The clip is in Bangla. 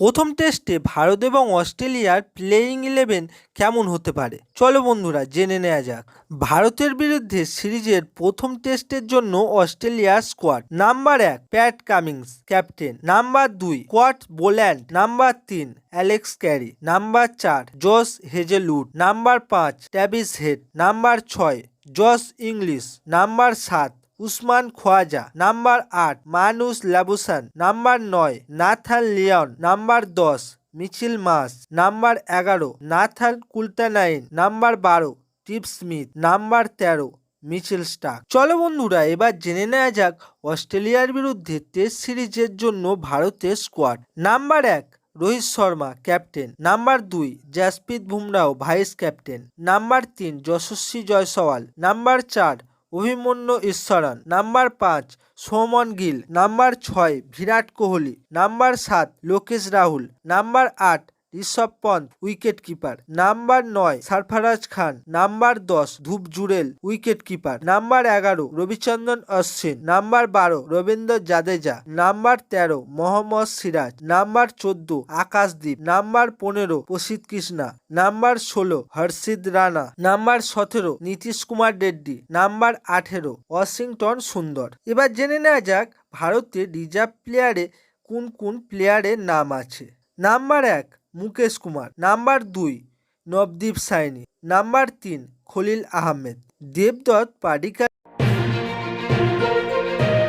প্রথম টেস্টে ভারত এবং অস্ট্রেলিয়ার প্লেয়িং 11 কেমন হতে পারে চলো বন্ধুরা জেনে নেওয়া যাক। ভারতের বিরুদ্ধে সিরিজের প্রথম টেস্টের জন্য অস্ট্রেলিয়ার squad: number 1 Pat Cummins captain, number 2 Scott Boland, number 3 Alex Carey, number 4 Josh Hazlewood, number 5 Travis Head, number 6 Josh Inglis, number 7 Usman Khawaja, number 8 Marnus Labuschagne, number 9 Nathan Lyon, number 10 Mitchell Marsh, number 11 Nathan কুলটানাইন, নাম্বার 12 টিপ স্মিথ, নাম্বার 13 মিচেল স্টার্ক। চলো বন্ধুরা এবার জেনে নেওয়া যাক অস্ট্রেলিয়ার বিরুদ্ধে টেস্ট সিরিজের জন্য ভারতের squad. Number 1 Rohit Sharma captain, number 2 Jasprit Bumrah vice captain, number 3 Yashasvi Jaiswal, number 4 Abhimanyu Easwaran, number 5 Shubman Gill, number 6 Virat Kohli, number 7 Lokesh Rahul, number 8 Rishabh Pant wicket keeper, number 9 Sarfaraz Khan, number 10 Dhruv Jurel wicket keeper, number 11 Ravichandran Ashwin, number 12 Ravindra Jadeja, number 13 Mohammed Siraj, number 14 Akashdeep, number 15 প্রসিদ্ধ Krishna, number 16 Harshit Rana, number 17 Nitish Kumar Reddy, number 18 Washington Sundar. এবার জেনে নেওয়া যাক ভারতের রিজার্ভ প্লেয়ারে কোন কোন প্লেয়ারের নাম আছে। Number 1 Mukesh Kumar, number 2 Navdeep Saini, number 3 Khaleel Ahmed, দেবদত্ত পাডিক্কার